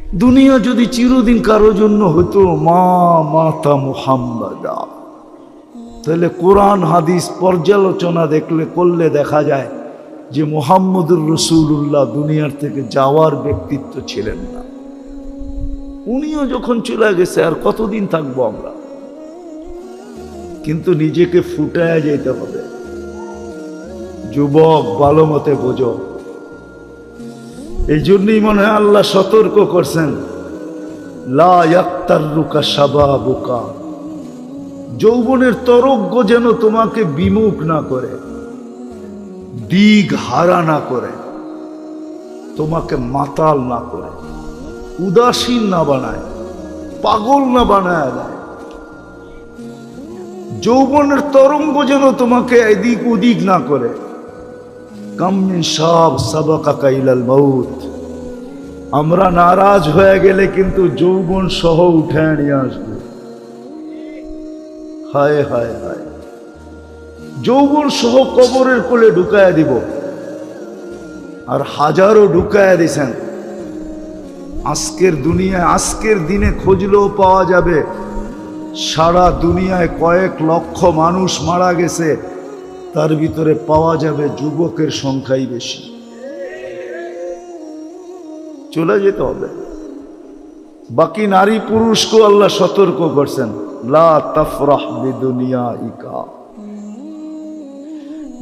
দুনিয়া যদি চিরদিন কারোর জন্য হতো মা মাতা মুহাম্মাদা, তাহলে কোরআন হাদিস পর্যালোচনা করলে দেখা যায় যে মুহাম্মদুর রাসূলুল্লাহ দুনিয়ার থেকে যাওয়ার ব্যক্তিত্ব ছিলেন না। উনিও যখন চলে গেছে আর কতদিন থাকবো আমরা? কিন্তু নিজেকে ফুটায় যেতে হবে। যুবক ভালো মতে বোঝো। এই জন্যই মনে হয় আল্লাহ সতর্ক করছেন, লা ইয়াক্তাররুকা শাবাবুকা, যৌবনের তরঙ্গ যেন তোমাকে বিমুখ না করে, দিক হারা না করে, তোমাকে মাতাল না করে, উদাসীন না বানায়, পাগল না বানায় দেয়। যৌবনের তরঙ্গ যেন তোমাকে এদিক ওদিক না করে। কাম মিন শাব সাবাকাকা ইলাল মাউত, আমরা নারাজ হয়ে গেলে কিন্তু যৌবন সহ উঠে নিয়ে আসবে। হায় হায় হায়, যৌবন সহ কবরের কোলে ঢুকায় দিব। আর হাজারো ঢুকায় দিছেন। আজকের দুনিয়ায়, আজকের দিনে খুঁজলেও পাওয়া যাবে সারা দুনিয়ায় কয়েক লক্ষ মানুষ মারা গেছে, তার ভিতরে পাওয়া যাবে যুবকের সংখ্যাই বেশি। চলে যেতে হবে। বাকি নারী পুরুষকেও আল্লাহ সতর্ক করছেন, লা তাফরাহ বিদুনিয়াইকা,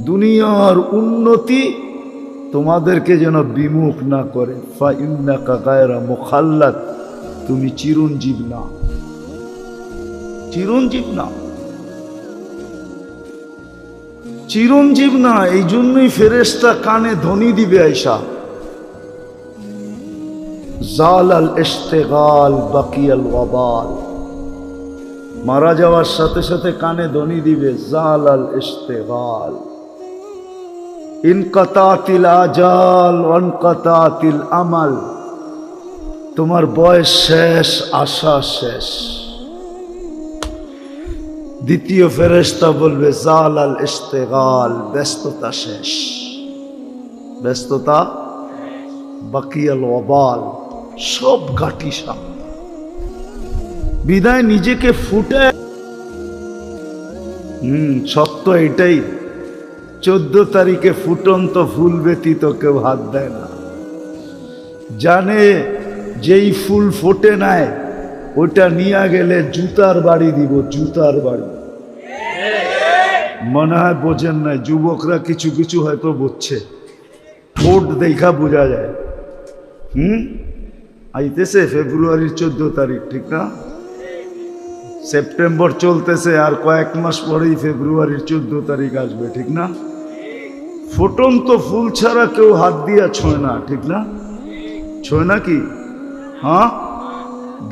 দুনিয়ার উন্নতি তোমাদেরকে যেন বিমুখ না করে। ফা ইন্নাকা গায়রা মুখাল্লাদ, তুমি চিরঞ্জীব না, চিরঞ্জীব না, চিরঞ্জীব না। এই জন্যই ফেরেশতা কানে ধ্বনি দিবে আয়েশা, জালাল ইশতিগাল বাকিয়াল ওয়াবাল, মারা যাওয়ার সাথে সাথে কানে ধ্বনি দিবে জালাল ইশতিগাল, ইনকাতাতিল আজাল ওয়ানকাতাতিল আমাল, তোমার বয়স শেষ, আশা শেষ। দ্বিতীয় ফেরেশতা বলবে জালাল ইশতিগাল, ব্যস্ততা শেষ, ব্যস্ততা, বাকিয়াল ওয়াবাল, সব ঘাটি সামনে। বিদায় নিজেকে ফুটে। সত্য এটাই, 14 তারিখে ফুটন্ত ফুল ব্যতীত কেউ হাত দেয় না। জানে যেই ফুল ফোটে নাই ওইটা নিয়ে গেলে জুতার বাড়ি দিব, জুতার বাড়ি। মনে হয় বোঝেন নাই, যুবকরা কিছু কিছু হয়তো বুঝছে, ঠোঁট দেখা বোঝা যায়। আইতেছে ফেব্রুয়ারির 14 তারিখ, ঠিক না? সেপ্টেম্বর চলতেছে, আর কয়েক মাস পরেই ফেব্রুয়ারির 14 তারিখ আসবে, ঠিক না? ফুটন্ত ফুল ছাড়া কেউ হাত দিয়া ছোঁয় না, ঠিক না? ছোঁয় না কি? হ্যাঁ,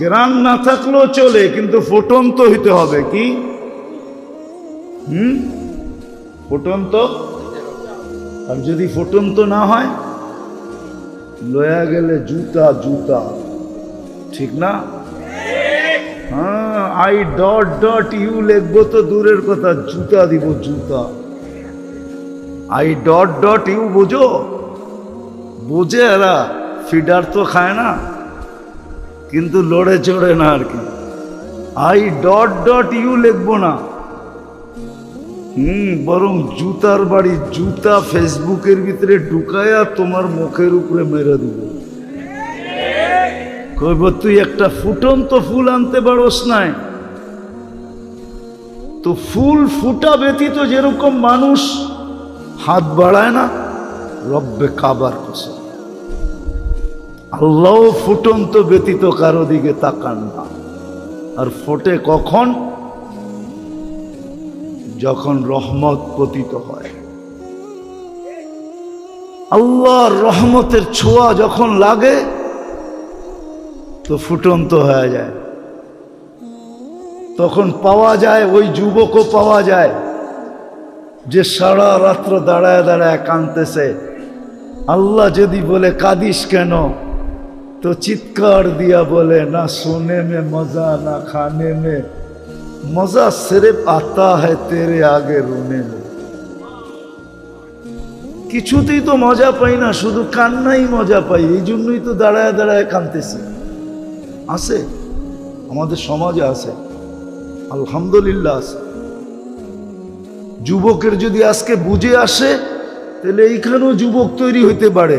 গ্রাম না থাকলেও চলে, কিন্তু ফুটন্ত হইতে হবে। কি ফুটন্ত? আর যদি ফুটন্ত না হয়, লয়া গেলে জুতা, জুতা, ঠিক না? হ্যাঁ, আই ডট ডট ইউ লিখবো তো দূরের কথা, জুতা দিব, জুতা। আই ডট ডট ইউ বোঝো? বোঝে এরা, ফিডার তো খায় না, কিন্তু লড়ে চড়ে না আর কি। আই ডট ডট ইউ লিখবো না, বরং জুতার বাড়ি, জুতা ফেসবুকের ভিতরে ঢুকায়া তোমার মুখের উপরে মেরে দিব। কইব তুই একটা ফুটন্ত ফুল আনতে পারোস নাই? তো ফুল ফুটা ব্যতীত যেরকম মানুষ হাত বাড়ায় না, রব্বে কাবার কসম আল্লাহ ফুটন্ত ব্যতীত কারো দিকে তাকান না। আর ফোটে কখন? যখন রহমত পতিত হয়, আল্লাহর রহমতের ছোঁয়া যখন লাগে তো ফুটন্ত হয়ে যায়। তখন পাওয়া যায়, ওই যুবকও পাওয়া যায় যে সারা রাত্র দাঁড়ায় দাঁড়ায় কাঁদতেছে। আল্লাহ যদি বলে কাঁদিস কেন, তো চিৎকার দিয়া বলে, না সোনে মে মজা না খানে মে মজা, সির্ফ আতা হ্যায় তেরে আগে রোনে মে। কিছুতেই তো মজা পাই না, শুধু কান্নাই মজা পাই, এই জন্যই তো দাঁড়ায় দাঁড়ায় কাঁদতেছি। আছে, আমাদের সমাজে আছে, আলহামদুলিল্লাহ আছে। যুবকের যদি আজকে বুঝে আসে, তাহলে এইখানেও যুবক তৈরি হইতে পারে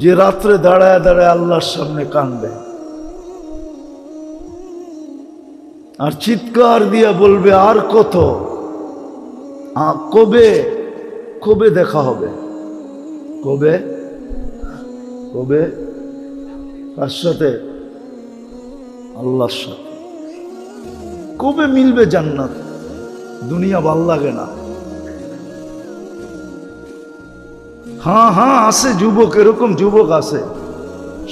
যে রাত্রে দাঁড়ায় দাঁড়ায় আল্লাহর সামনে কাঁদবে আর চিৎকার দিয়া বলবে, আর কত, কবে কবে দেখা হবে, কবে কবে, কার সাথে? আল্লাহর সাথে। কবে মিলবে জান্নাত? দুনিয়া ভাল লাগে না। হ্যাঁ হ্যাঁ আছে যুবক, এরকম যুবক আছে,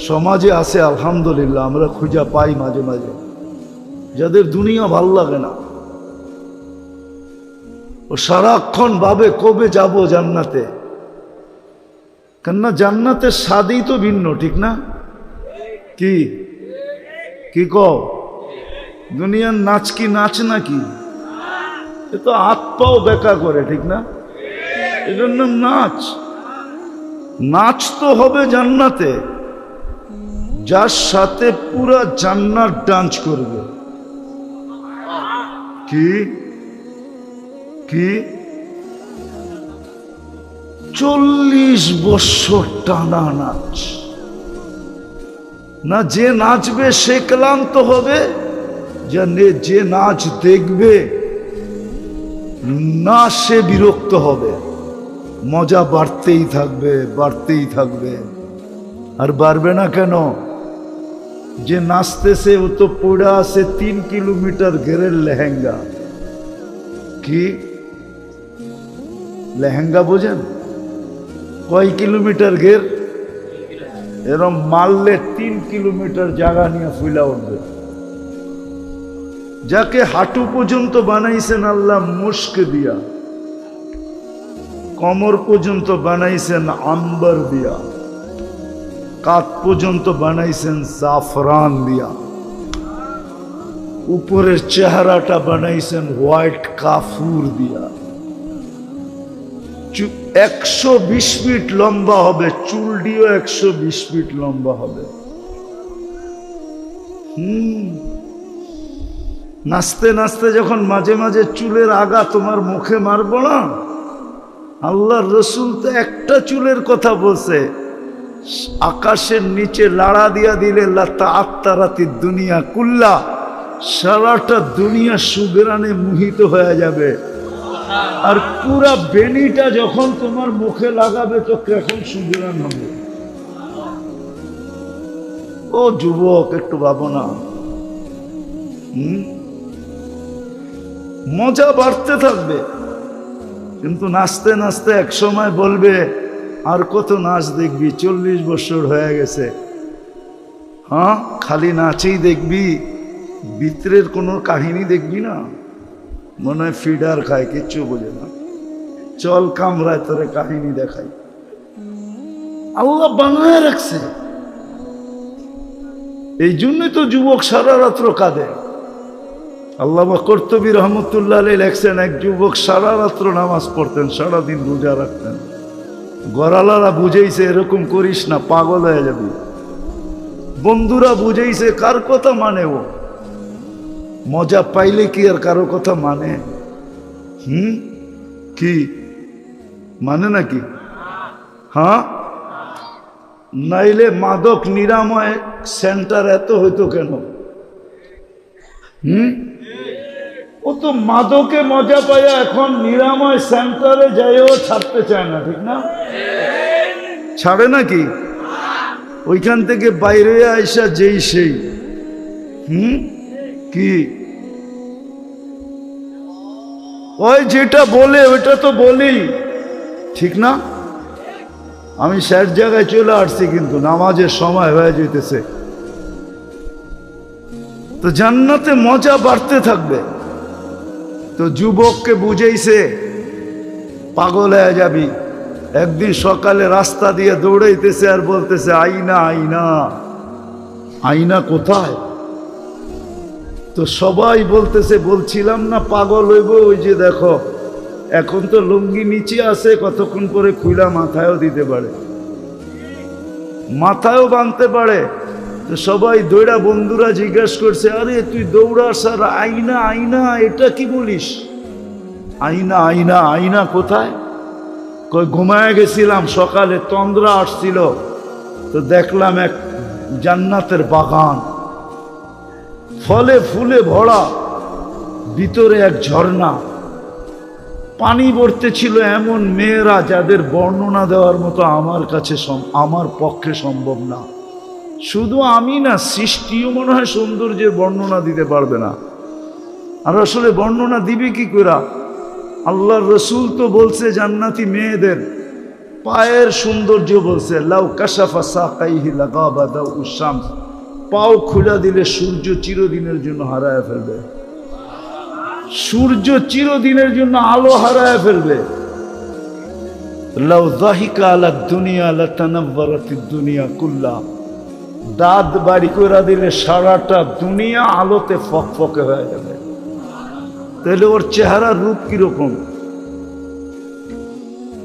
সমাজে আছে আলহামদুলিল্লাহ, আমরা খুঁজা পাই মাঝে মাঝে, যাদের দুনিয়া ভাল লাগে না। ও সারাক্ষণ ভাবে কবে যাব জান্নাতে। কেননা জান্নাতের স্বাদই তো ভিন্ন, ঠিক না? কি কি কও? দুনিয়ার নাচ কি নাচ নাকি? এ তো হাত পাও বেকা করে, ঠিক না? এটার নাম নাচ। নাচ তো হবে জান্নাতে, যার সাথে পুরা জান্নাত ডান্স করবে। কি কি 40 বছর টানা নাচ না, যে নাচবে সে ক্লান্ত হবে, যে নাচ দেখবে না সে বিরক্ত হবে। মজা বাড়তেই থাকবে, বাড়তেই থাকবে। আর বাড়বে না কেন? যে নাচতেছে ও তো পড়ে আছে 3 কিলোমিটার ঘেরের লেহেঙ্গা। কি লেহেঙ্গা বোঝেন? কয় কিলোমিটার ঘের? এরম মারলে 3 কিলোমিটার জায়গা নিয়ে ফুলা উঠবে। যাকে হাঁটু পর্যন্ত বানাইছেন আল্লাহ মুস্ক দিয়া, কমর পর্যন্ত বানাইছেন আম্বার দিয়া, কাত পর্যন্ত বানাইছেন জাফরান দিয়া, উপরের চেহারাটা বানাইছেন হোয়াইট কাফুর দিয়া। 120 ফিট লম্বা হবে, চুলটিও 120 ফিট লম্বা হবে। নাচতে নাচতে যখন মাঝে মাঝে চুলের আগা তোমার মুখে মারবো না, আল্লাহর রসুল তো একটা চুলের কথা বলছে, আকাশের নিচে লাড়া দিয়া দিলে লাতা আত্মারাতি দুনিয়া কুল্লা, সারাটা দুনিয়া সুগরানে মোহিত হয়ে যাবে। আর পুরা বেনিটা যখন তোমার মুখে লাগাবে তো কেমন সুগরান হবে। ও যুবক, একটু ভাবো না। মজা বাড়তে থাকবে, কিন্তু নাচতে নাচতে এক সময় বলবে, আর কত নাচ দেখবি, 40 বছর হয়ে গেছে। হ্যাঁ, খালি নাচেই দেখবি, ভিতরের কোনো কাহিনী দেখবি না। মনে হয় ফিডার খায়, কিচ্ছু বোঝে না। চল কামরায় তোরে কাহিনী দেখাই। আল্লাহ বানায় রাখছে, এই জন্যই তো যুবক সারা রাত্র কাঁদে। আল্লামা কর্তুবী রহমতুল্লাহ আলাইহি লেখছেন, এক যুবক সারা রাত্র নামাজ পড়তেন, সারাদিন রোজা রাখতেন। গড়ালারা বুঝেইছে এরকম করিস না, পাগল হয়ে যাবি। বন্ধুরা বুঝেইছে, কার কথা মানে ও? মজা পাইলে কি আর কারো কথা মানে? কি মানে নাকি? হ্যাঁ, নাইলে মাদক নিরাময় সেন্টার এত হইতো কেন? ও তো মাদকে মজা পায়, এখন নিরাময় সেন্টারে যাইও ছাড়তে চায় না, ঠিক না? ছাড়ে নাকি? ওইখান থেকে বাইরে আইসা যেই সেই কি ওই যেটা বলে ওইটা তো বলি, ঠিক না? আমি শেষ জায়গায় চলে আসছি, কিন্তু নামাজের সময় হয়ে যেতেছে। তো জান্নাতে মজা বাড়তে থাকবে। তো যুবককে বুঝেইছে, পাগল হয়ে যাবি। একদিন সকালে রাস্তা দিয়ে দৌড়াইতেছে আর বলতেছে, আইনা আইনা আইনা কোথায়? তো সবাই বলতেছে, বলছিলাম না পাগল হইব, ওই যে দেখো এখন তো লুঙ্গি নিচে আছে, কতক্ষণ পরে খুইলা মাথায়ও দিতে পারে, মাথায়ও বাঁধতে পারে। তো সবাই দৌড়া, বন্ধুরা জিজ্ঞাসা করছে, আরে তুই দৌড়াস আর আয়না আয়না এটা কি বলিস? আয়না আয়না আয়না কোথায়? কই ঘুমায় গেছিলাম, সকালে তন্দ্রা আসছিল, তো দেখলাম এক জান্নাতের বাগান, ফলে ফুলে ভরা, ভিতরে এক ঝর্ণা, পানি পড়তে ছিল, এমন মেয়েরা যাদের বর্ণনা দেওয়ার মতো আমার কাছে আমার পক্ষে সম্ভব না। শুধু আমি না, সৃষ্টিও মনে হয় সৌন্দর্যের বর্ণনা দিতে পারবে না। আর আসলে বর্ণনা দিবে কি করে? আল্লাহর রসুল তো বলছে জান্নাতি মেয়েদের পায়ের সৌন্দর্য বলছে, লাউ কাশাফা সাকাইহি লাগাবা দাউস শামস, পাও খুলে দিলে সূর্য চিরদিনের জন্য হারায় ফেলবে। সূর্য চিরদিনের জন্য আলো হারায় ফেলবে। লাউ যাহিকা আলা দুনিয়া লাতানাওয়ারাতিদ দুনিয়া কুল্লা, দাঁত বাড়ি করে দিলে সারাটা দুনিয়া আলোতে ফকফকে হয়ে যাবে। তাহলে ওর চেহারার রূপ কিরকম?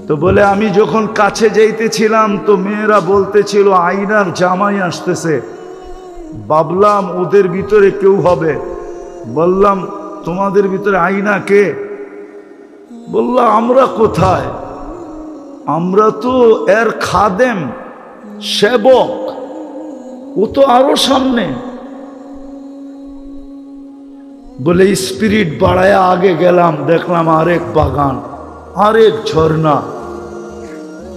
তো বলে আমি যখন কাছে যাইতেছিলাম তো মেয়েরা বলতেছিল আয়নার জামাই আসতেছে। ভাবলাম ওদের ভিতরে কেউ হবে। বললাম তোমাদের ভিতরে আয়না কে? বললাম আমরা কোথায়, আমরা তো এর খাদেম, সেবক, ও তো আরো সামনে। বলে স্পিরিট বাড়ায় আগে গেলাম, দেখলাম আরেক বাগান, আরেক ঝর্ণা।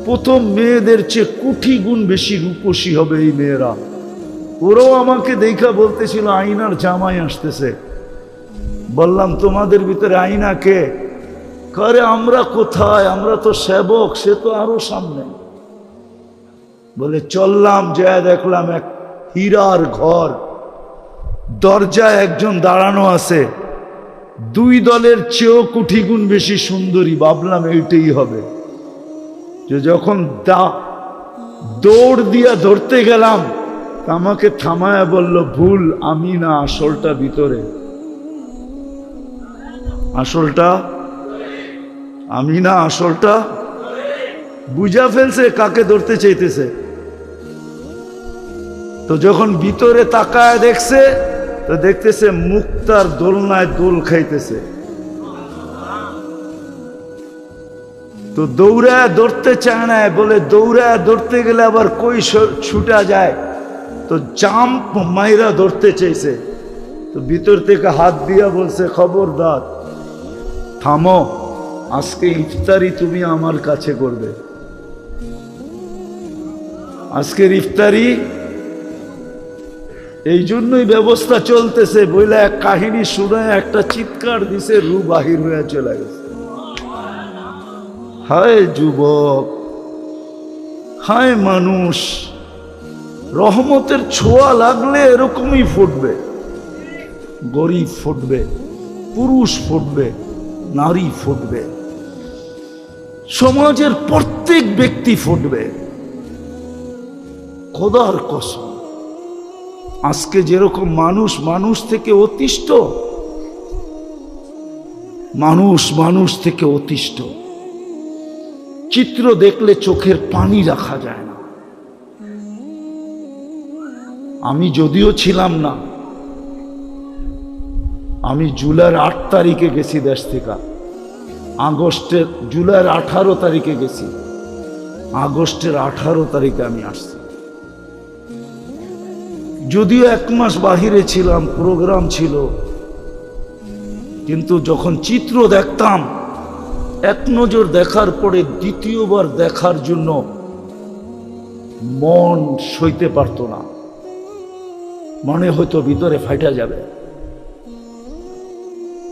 প্রথম মেয়েদের চেয়ে কোটি গুণ বেশি রূপসী হবে এই মেয়েরা। ওরাও আমাকে দেখা বলতেছিল আয়নার জামাই আসতেছে। বললাম তোমাদের ভিতরে আয়না কে? করে আমরা কোথায়, আমরা তো সেবক, সে তো আরো সামনে। বলে চললাম, যা দেখলাম এক হীরার ঘর, দরজায় একজন দাঁড়ানো আছে, দুই দলের চেয়েও কোটি গুণ বেশি সুন্দরী। ভাবলাম এইটাই হবে। যে যখন দৌড় দিয়া ধরতে গেলাম, আমাকে থামায়া বলল ভুল, আমি না, আসলটা ভিতরে, আসলটা আমি না, আসলটা। বুঝা ফেলছে কাকে ধরতে চাইতেছে। তো যখন ভিতরে তাকায় দেখছে, তো দেখতেছে মুক্তার দোলনায় দোল খাইতেছে। তো দৌড়ায় ধরতে চায় না, বলে দৌড়ায় ধরতে গেলে আবার কই ছুটা যায়, তো জাম্প মাইরা ধরতে চাইছে। তো ভিতর থেকে হাত দিয়া বলছে খবরদার, থামো, আজকে ইফতারি তুমি আমার কাছে করবে, আজকের ইফতারি। এই জন্যই ব্যবস্থা চলতেছে। বইলা এক কাহিনী শুনে একটা চিৎকার দিছে, রু বাহির হয়ে চলে গেছে। হায় যুবক, হায় মানুষ, রহমতের ছোঁয়া লাগলে এরকমই ফুটবে। গরিব ফুটবে, পুরুষ ফুটবে, নারী ফুটবে, সমাজের প্রত্যেক ব্যক্তি ফুটবে। খোদার কসম, আজকে যেরকম মানুষ মানুষ থেকে অতিষ্ঠ, মানুষ মানুষ থেকে অতিষ্ঠ, চিত্র দেখলে চোখের পানি রাখা যায় না। আমি যদিও ছিলাম না, আমি জুলাইয়ের 8 তারিখে গেছি দেশ থেকে, আগস্টের, জুলাইয়ের 18 তারিখে গেছি, আগস্টের 18 তারিখে আমি আসছি। যদিও 1 মাস বাহিরে ছিলাম, প্রোগ্রাম ছিল, কিন্তু যখন চিত্র দেখতাম, এক নজর দেখার পরে দ্বিতীয়বার দেখার জন্য মন সইতে পারত না, মনে হয়তো ভিতরে ফাইটা যাবে।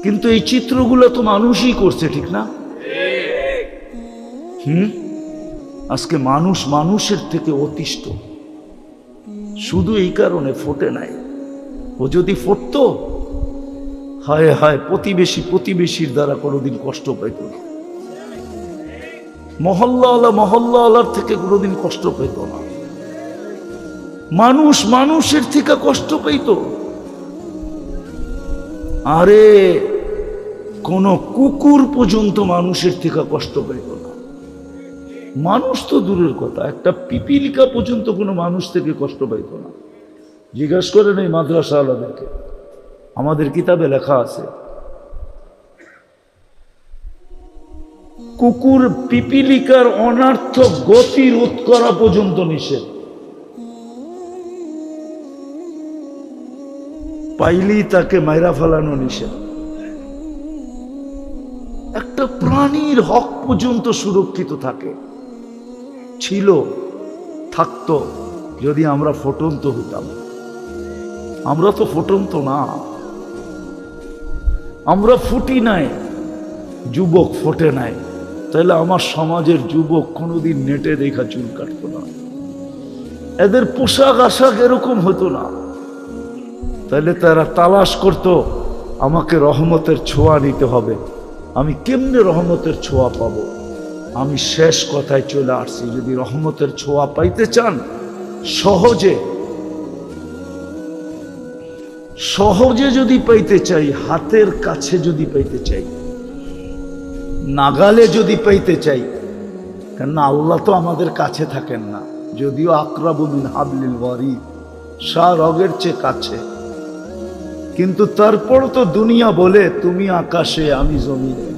কিন্তু এই চিত্রগুলো তো মানুষই করছে, ঠিক না? আজকে মানুষ মানুষের থেকে অতিষ্ঠ, শুধু এই কারণে ফোটে নাই। ও যদি ফুটতো, হায় হায়, প্রতিবেশী প্রতিবেশীর দ্বারা কোনোদিন কষ্ট পাইত না, মহল্লাওয়ালার থেকে কোনোদিন কষ্ট পেত না, মানুষ মানুষের থেকে কষ্ট পেত। আরে কোন কুকুর পর্যন্ত মানুষের থেকে কষ্ট পেত না। মানুষ তো দূরের কথা, একটা পিপিলিকা পর্যন্ত কোনো মানুষ থেকে কষ্ট পাইত না। জিজ্ঞেস করেন এই মাদ্রাসা আলাদেরকে, আমাদের কিতাবে লেখা আছে কুকুর পিপিলিকার অনার্থক গতি রোধ করা পর্যন্ত নিষেধ। পাইলেই তাকে মাইরা ফেলানো নিষেধ। একটা প্রাণীর হক পর্যন্ত সুরক্ষিত থাকে, ছিল, থাকতো যদি আমরা ফুটন্ত হতাম। আমরা তো ফুটন্ত না, আমরা ফুটি নাই, যুবক ফোটে নাই। তাহলে আমার সমাজের যুবক কোনোদিন নেটে দেখা চুল কাটতো না, এদের পোশাক আশাক এরকম হতো না। তাহলে তারা তালাশ করত আমাকে রহমতের ছোঁয়া নিতে হবে। আমি কেমনে রহমতের ছোঁয়া পাবো? আমি শেষ কথায় চলে আসছি, যদি রহমতের ছোঁয়া পাইতে চান সহজে সহজে যদি পাইতে চাই, হাতের কাছে যদি পাইতে চাই, নাগালে যদি পাইতে চাই, কেননা আল্লাহ তো আমাদের কাছে থাকেন না, যদিও আকরাবু মিন হাবলিল ওয়ারিদ, রগের চেয়ে কাছে, কিন্তু তারপর তো দুনিয়া বলে তুমি আকাশে আমি জমিনে।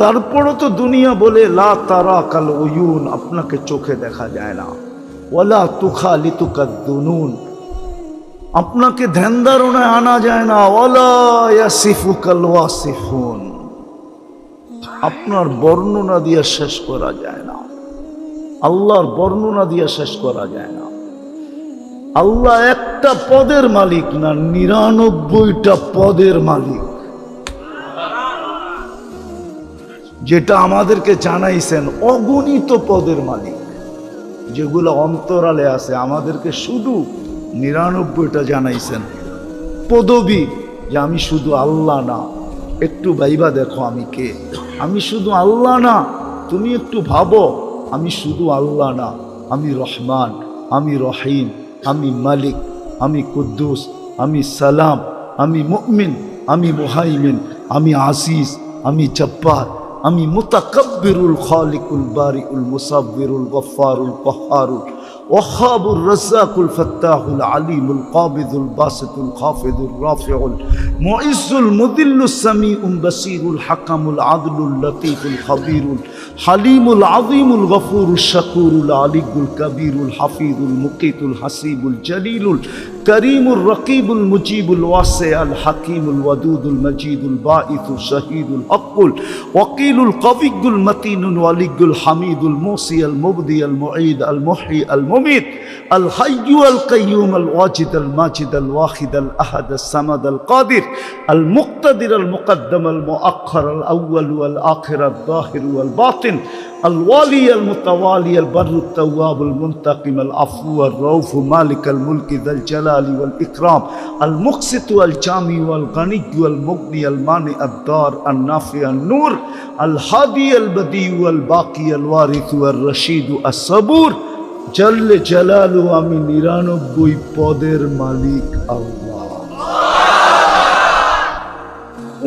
তারপরও তো দুনিয়া বলে লা তারা কাল উয়ুন, আপনাকে চোখে দেখা যায় না, ওয়ালা তুখালিতুকাদ দুনুন, আপনাকে ধ্যান ধারণায় আনা যায় না, ওয়ালা ইয়াসিফুকাল ওয়াসিফুন, আপনার বর্ণনা দিয়ে শেষ করা যায় না, আল্লাহর বর্ণনা দিয়ে শেষ করা যায় না। আল্লাহ একটা পদের মালিক না, 99টা পদের মালিক, যেটা আমাদেরকে জানাইছেন, অগণিত পদের মালিক, যেগুলো অন্তরালে আছে। আমাদেরকে শুধু 99টা জানাইছেন পদবী, যে আমি শুধু আল্লাহ না, একটু ভাইবা দেখো আমি কে, আমি শুধু আল্লাহ না, তুমি একটু ভাবো আমি শুধু আল্লাহ না, আমি রহমান, আমি রহিম, আমি মালিক, আমি কুদ্দুস, আমি সালাম, আমি মুমিন, আমি মুহাইমিন, আমি আজিজ, আমি জব্বার, আমি মুতাকাব্বিরুল খালিকুল বারিউল মুসাব্বিরুল গফফারুল কহ্হারুল ওয়াহাবুর রাজ্জাকুল ফাত্তাহুল আলিমুল কাবিদুল বাসিতুল খাফিদুর রাফিউল মুইজ্জুল মুদিল্লুস সামিউল বাসিরুল হাকামুল আদলুল লতীফুল খাবীরুল হালিমুল আযীমুল গফুরুশ শাকুরুল আলিয়ুল কবীরুল হাফিজুল মুকিতুল হাসিবুল জলিলুল করিমুর রকিবুল মুজিবুল ওয়াসিউল হাকিমুল ওয়াদুদুল মজিদুল বাঈসুল শহীদুল হকুল ওয়াকিলুল কবিয়ুল মতিনুল ওয়ালিয়ুল হামিদুল মুসিউল মুবদিউল মুঈদ আল মুহয়ি আল মুমিত আল হাইয়্যু আল কাইয়্যুম আল ওয়াজিদ আল মাজিদ আল ওয়াহিদ আল আহাদ আল সামাদ আল কাদির আল মুক্তাদির আল মুকদ্দম আল মুআখ্খার আল আউয়াল ওয়াল আখির আল যাহির ওয়াল বাতিন الوالي المتوالي البر التواب المنتقم العفو الرؤوف مالك الملك ذا الجلال والإكرام المقسط والجامع والغني والمغني المانع الدار النافع النور الهادي البديع والباقي الوارث والرشيد الصبور جل جلاله আমি 99 পদের মালিক আল্লাহ।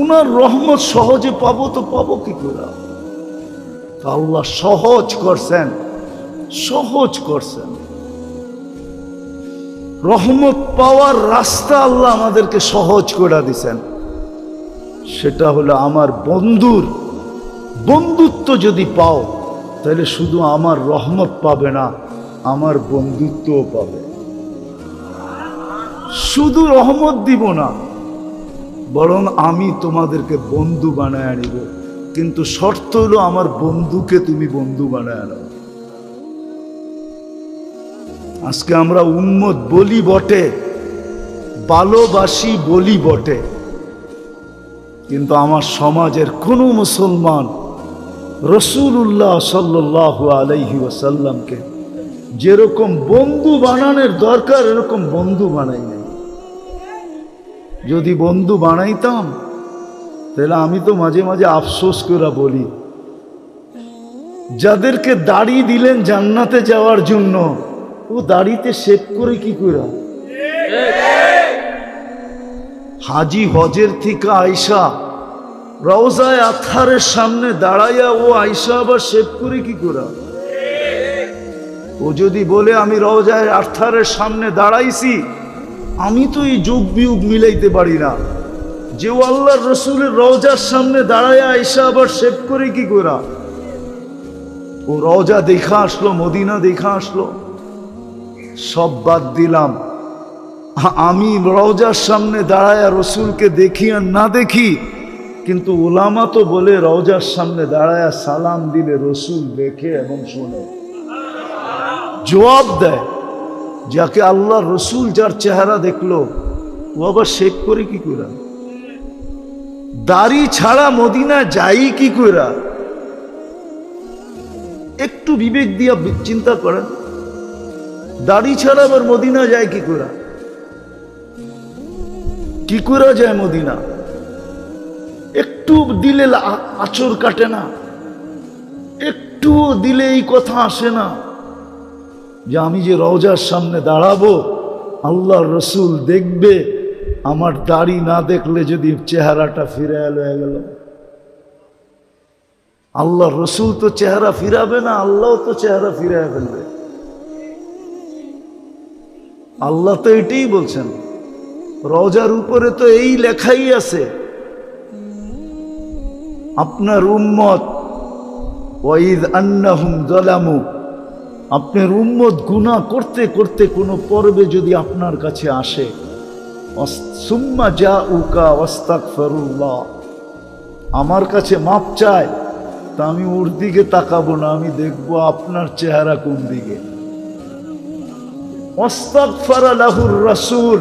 উনার রহমত সহজে পাবো তো পাবো কি করে? আল্লাহ সহজ করছেন, সহজ করছেন। রহমত পাওয়ার রাস্তা আল্লাহ আমাদেরকে সহজ করে দিছেন। সেটা হলো আমার বন্ধুর বন্ধুত্ব যদি পাও, তাহলে শুধু আমার রহমত পাবে না, আমার বন্ধুত্বও পাবে। শুধু রহমত দিব না, বরং আমি তোমাদেরকে বন্ধু বানায় আনিব। কিন্তু শর্ত হলো আমার বন্ধুকে তুমি বন্ধু বানায় আনো। আজকে আমরা উম্মত বলি বটে, ভালোবাসি বলি বটে, কিন্তু আমার সমাজের কোন মুসলমান রাসূলুল্লাহ সাল্লাল্লাহু আলাইহি ওয়াসাল্লামকে যেরকম বন্ধু বানানোর দরকার এরকম বন্ধু বানাই নাই। যদি বন্ধু বানাইতাম তাহলে আমি তো মাঝে মাঝে আফসোস করে বলি, যাদেরকে দাড়ি দিলেন জান্নাতে যাওয়ার জন্য, ও দাড়িতে শেভ করে কি করে? হাজি হজের থেকে আয়সা রওজায়ে আতহারের সামনে দাঁড়াইয়া ও আয়সা আবার শেভ করে কি করে? ও যদি বলে আমি রওজায় আরথারের সামনে দাঁড়াইছি, আমি তো এই যোগ বিয়োগ মিলাইতে পারি না যে ও আল্লাহর রসুলের রওজার সামনে দাঁড়ায় আইসা আবার শেভ করে কি করা। ও রওজা দেখা আসলো, মদিনা দেখা আসলো, সব বাদ দিলাম। আমি রওজার সামনে দাঁড়ায় রসুলকে দেখি আর না দেখি, কিন্তু ওলামা তো বলে রওজার সামনে দাঁড়ায় সালাম দিলে রসুল দেখে এবং শোনে, জবাব দেয়। যাকে আল্লাহ রসুল যার চেহারা দেখলো ও আবার শেখ করে কি করে? দাড়ি ছাড়া মদিনা যাই কি করে? একটু বিবেক দিয়া চিন্তা করেন, দাড়ি ছাড়া আবার মদিনা যায় কি করে? কি করে যায় মদিনা? একটু দিলে আচর কাটে না, একটু দিলে এই কথা আসে না যে আমি যে রওজার সামনে দাঁড়াবো, আল্লাহর রসুল দেখবে, আমার দাড়ি না দেখলে যদি চেহারাটা ফিরে হয়ে গেল। আল্লাহর রসুল তো চেহারা ফিরাবে না, আল্লাহ তো চেহারা ফিরে ফেলবে। আল্লাহ তো এটাই বলছেন, রওজার উপরে তো এই লেখাই আছে, আপনার উম্মত ওয়াইদ আন্নাহুম যালামু, আপনার উম্মত গুনাহ করতে করতে কোনো পর্বে যদি আপনার কাছে আসে, সুম্মা জাউকা ওয়াস্তাগফিরুল্লাহ, আমার কাছে মাপ চায়, তা আমি ওর দিকে তাকাবো না, আমি দেখবো আপনার চেহারা কোন দিকে। ওয়াস্তাগফারা লাহুর রাসূল,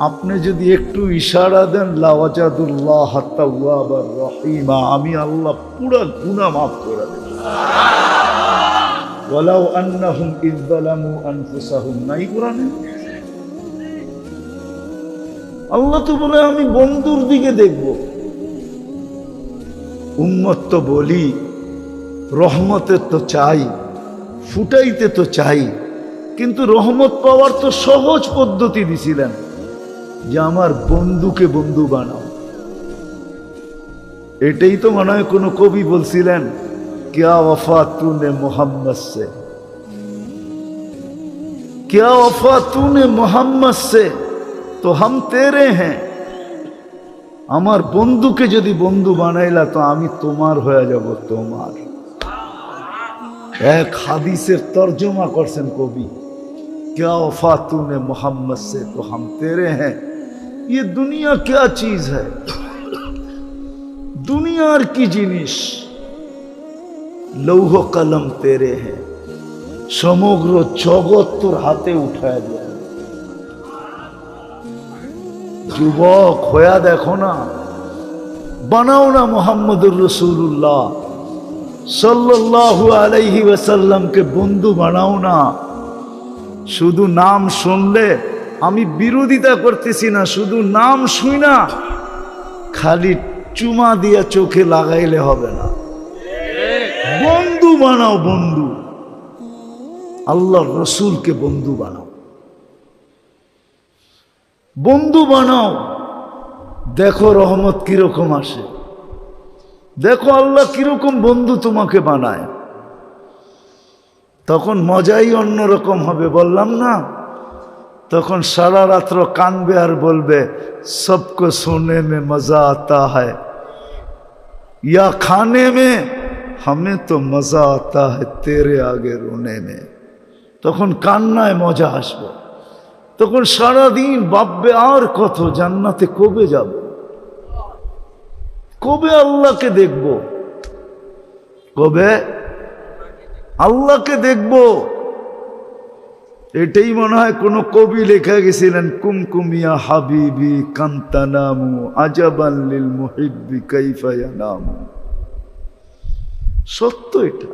আপনি যদি একটু ইশারা দেন লাওয়াজাদুল্লাহ তাওয়াবার রহিমা, আমি আল্লাহ পুরা গুনাহ মাফ করে দেব। ওয়ালাউ আন্নাহুম ইয যালামু আনফুসাহুম, নাই কোরআনে? আল্লাহ তো বলে আমি বন্ধুর দিকে দেখব। উম্মত তো বলি রহমতের তো চাই, ফুটাইতে তো চাই, কিন্তু রহমত পাওয়ার তো সহজ পদ্ধতি দিছিলেন যে আমার বন্ধুকে বন্ধু বানাও। এটাই তো মনে হয় কোনো কবি বলছিলেন, क्या वफा तूने मोहम्मद से, क्या वफा तूने मोहम्मद से तो हम तेरे हैं। আমার বন্ধুকে যদি বন্ধু বানাইলা তো আমি তোমার হয়ে যাব, তোমার। এক হাদিসের তর্জমা করছেন কবি, क्या वफा तूने मोहम्मद से तो हम तेरे हैं। ये दुनिया क्या चीज है? দুনিয়ার কি জিনিস? লৌহ কলম তেরে হ্যাঁ, সমগ্র জগৎ তোর হাতে উঠায় দেয়। যুবক হইয়া দেখো না, বানাও না মুহাম্মদুর রাসূলুল্লাহ সাল্লাল্লাহু আলাইহি ওয়াসাল্লামকে বন্ধু বানাও না। শুধু নাম শুনলে, আমি বিরোধিতা করতেছি না, শুধু নাম শুই না খালি চুমা দিয়া চোখে লাগাইলে হবে না, বন্ধু বানাও। বন্ধু আল্লাহর রসুলকে বন্ধু বানাও, বন্ধু বানাও। দেখো রহমত কিরকম আসে, দেখো আল্লাহ কিরকম বন্ধু তোমাকে বানায়, তখন মজাই অন্যরকম হবে। বললাম না, তখন সারা রাত্র কানবে আর বলবে সবকো সোনে মে মজা আতা হ্যায়, ইয়া খানে মে हमें तो मजा आता है तेरे आगे रोने में। তখন কান্নায় মজা আসবে, তখন সারাদিন ভাববে আর কত জান্নাতে কবে যাব, কবে আল্লাহকে দেখব, কবে আল্লাহকে দেখব। এটাই মনে হয় কোন কবি লেখা গেছিলেন, কুমকুমিয়া হাবিবি কান্তানামু আজাবান লিল মুহিব্বি কাইফা ইয়ানামু। সত্য এটা।